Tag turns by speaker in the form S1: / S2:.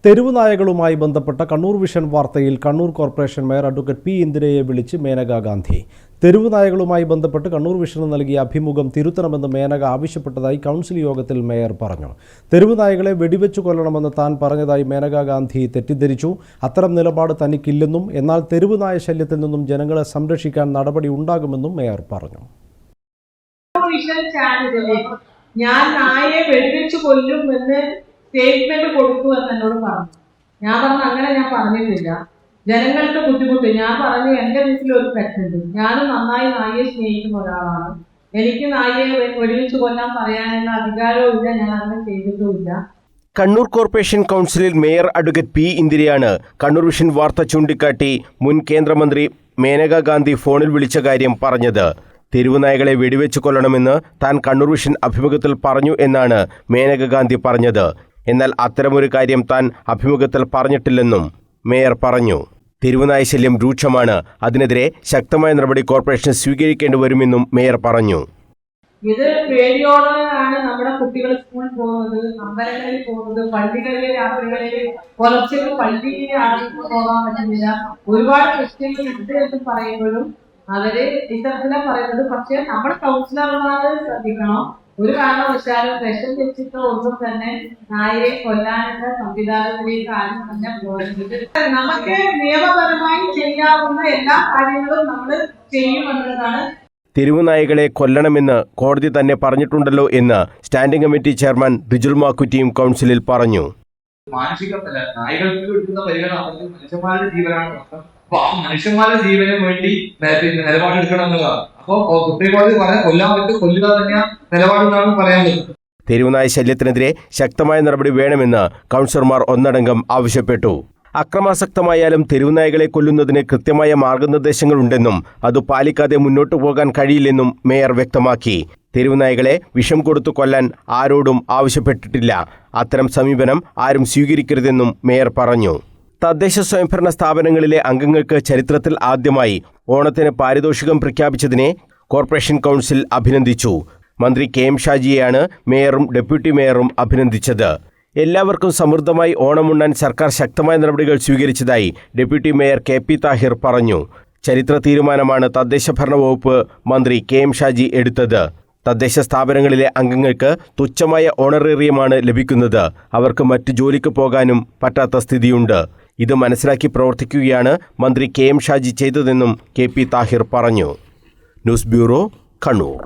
S1: തെരുവ് നായകളുമായി ബന്ധപ്പെട്ട കണ്ണൂർ വിഷൻ വാർത്തയിൽ Kannur corporation mayor advocate P ഇന്ദിരയെ വിളിച്ച് മേനകാ ഗാന്ധി. തെരുവ് നായകളുമായി ബന്ധപ്പെട്ട് കണ്ണൂർ വിഷന് നൽകിയ അഭിമുഖം തിരുത്തണമെന്ന് മേനക ആവശ്യപ്പെട്ടതായി കൗൺസിൽ യോഗത്തിൽ മേയർ പറഞ്ഞു. തെരുവ് നായകളെ വെടിവെച്ചു കൊല്ലണമെന്ന് താൻ പറഞ്ഞതായി മേനകാ ഗാന്ധി തെറ്റിദ്ധരിച്ചു. അത്തരം നിലപാട് തനിക്കില്ലെന്നും എന്നാൽ തെരുവ് നായ ശല്യത്തിൽ നിന്നും ജനങ്ങളെ സംരക്ഷിക്കാൻ നടപടി ഉണ്ടാകുമെന്നും മേയർ പറഞ്ഞു.
S2: ഞാൻ നായയെ വെടിവെച്ചു കൊല്ലുമെന്ന് സ്റ്റേറ്റ്മെന്റ് കൊടുക്കൂ എന്ന് എന്നോട് പറഞ്ഞു. ഞാൻ പറഞ്ഞു അങ്ങനെ ഞാൻ പറഞ്ഞിട്ടില്ല, ജനങ്ങൾക്ക് ബുദ്ധിമുട്ട്. ഞാൻ പറഞ്ഞു എന്റെ വീട്ടിൽ ഒരു പെറ്റുണ്ട്, ഞാനും നന്നായി നായയെ സ്നേഹിക്കുന്ന ഒരാളാണ്, എനിക്ക് നായയെ വെടിവെച്ചു കൊല്ലാൻ പറയാനുള്ള അധികാരവും ഇല്ല, ഞാൻ അങ്ങനെ ചെയ്തിട്ടുമില്ല.
S3: കണ്ണൂർ കോർപ്പറേഷൻ കൗൺസിലിൽ മേയർ അഡ്വക്കേറ്റ് പി ഇന്ദിരയാണ് കണ്ണൂർ വിഷൻ വാർത്ത ചൂണ്ടിക്കാട്ടി മുൻ കേന്ദ്രമന്ത്രി മേനകാ ഗാന്ധി ഫോണിൽ വിളിച്ച കാര്യം പറഞ്ഞത്. തെരുവ് നായകളെ വെടിവെച്ചു കൊല്ലണമെന്ന് താൻ കണ്ണൂർ വിഷൻ അഭിമുഖത്തിൽ പറഞ്ഞു എന്നാണ് മേനകാ ഗാന്ധി പറഞ്ഞത്. എന്നാൽ അത്തരമൊരു കാര്യം താൻ അഭിമുഖത്തിൽ പറഞ്ഞിട്ടില്ലെന്നും മേയർ പറഞ്ഞു. തെരുവുനായ ശല്യം രൂക്ഷമാണ്, അതിനെതിരെ ശക്തമായ നടപടി കോർപ്പറേഷൻ സ്വീകരിക്കേണ്ടി വരുമെന്നും മേയർ പറഞ്ഞു.
S2: ഇത് പേടിയോടെയാണ് നമ്മുടെ കുട്ടികൾ സ്കൂളിൽ പോകുന്നത്, അമ്പലങ്ങളിൽ പോകുന്നത്, പള്ളികളിലെ രാത്രികളിൽ പുലർച്ചെ പള്ളിയിലെ ആളുകൾക്ക് പോകാൻ പറ്റുന്നില്ല. ഒരുപാട് ക്രിസ്ത്യൻസ് ഉണ്ട് എന്ന് പറയുമ്പോഴും അവര് ഇത്തരത്തിലാണ് പറയുന്നത്. പക്ഷെ നമ്മുടെ കൗൺസിലർമാർ ശ്രദ്ധിക്കണം, ഒരു കാരണവശാലും വിഷം വെച്ചിട്ടോ ഒന്നും തന്നെ നായയെ കൊല്ലാനുള്ള സംവിധാനത്തിലേക്ക് ആരും തന്നെ പോകരുത്. നമുക്ക് നിയമപരമായി ചെയ്യാവുന്ന എല്ലാ കാര്യങ്ങളും നമ്മൾ ചെയ്യുമെന്നതാണ്.
S3: തെരുവ് നായകളെ കൊല്ലണമെന്ന് കോടതി തന്നെ പറഞ്ഞിട്ടുണ്ടല്ലോ എന്ന് സ്റ്റാൻഡിംഗ് കമ്മിറ്റി ചെയർമാൻ റിജുൽ മാക്കുറ്റിയും കൗൺസിലിൽ പറഞ്ഞു.
S4: മാനസികമല്ല, നായകൾക്ക് കിട്ടുന്ന പരിഗണന മനുഷ്യന്മാരുടെ ജീവനാണ്. അപ്പൊ ആ മനുഷ്യന്മാരുടെ ജീവന് വേണ്ടി നിലപാടെടുക്കണം എന്നുള്ളതാണ്. അപ്പൊ സുപ്രീംകോടതി പറഞ്ഞ കൊല്ലാൻ പറ്റും, കൊല്ലുക തന്നെയാണ് നിലപാടെന്നാണ് പറയാനുള്ളത്.
S3: തെരുവുനായ ശല്യത്തിനെതിരെ ശക്തമായ നടപടി വേണമെന്ന് കൗൺസിലർമാർ ഒന്നടങ്കം ആവശ്യപ്പെട്ടു. അക്രമാസക്തമായാലും തെരുവുനായകളെ കൊല്ലുന്നതിന് കൃത്യമായ മാർഗനിർദ്ദേശങ്ങളുണ്ടെന്നും അത് പാലിക്കാതെ മുന്നോട്ടു പോകാൻ കഴിയില്ലെന്നും മേയർ വ്യക്തമാക്കി. തെരുവുനായകളെ വിഷം കൊടുത്തു കൊല്ലാൻ ആരോടും ആവശ്യപ്പെട്ടിട്ടില്ല. അത്തരം സമീപനം ആരും സ്വീകരിക്കരുതെന്നും മേയർ പറഞ്ഞു. തദ്ദേശ സ്വയംഭരണ സ്ഥാപനങ്ങളിലെ അംഗങ്ങൾക്ക് ചരിത്രത്തിൽ ആദ്യമായി ഓണത്തിന് പാരിതോഷികം പ്രഖ്യാപിച്ചതിനെ കോർപ്പറേഷൻ കൗൺസിൽ അഭിനന്ദിച്ചു. മന്ത്രി കെ എം ഷാജിയെയാണ് മേയറും ഡെപ്യൂട്ടി മേയറും അഭിനന്ദിച്ചത്. എല്ലാവർക്കും സമൃദ്ധമായി ഓണമുണ്ണാൻ സർക്കാർ ശക്തമായ നടപടികൾ സ്വീകരിച്ചതായി deputy mayor K P Tahir പറഞ്ഞു. ചരിത്ര തീരുമാനമാണ് തദ്ദേശ ഭരണ വകുപ്പ് മന്ത്രി കെ എം ഷാജി എടുത്തത്. തദ്ദേശ സ്ഥാപനങ്ങളിലെ അംഗങ്ങൾക്ക് തുച്ഛമായ ഓണറേറിയമാണ് ലഭിക്കുന്നത്. അവർക്ക് മറ്റു ജോലിക്ക് പോകാനും പറ്റാത്ത സ്ഥിതിയുണ്ട്. ഇത് മനസ്സിലാക്കി പ്രവർത്തിക്കുകയാണ് മന്ത്രി കെ എം ഷാജി ചെയ്തതെന്നും കെ പി താഹിർ പറഞ്ഞു. News bureau, Kannur.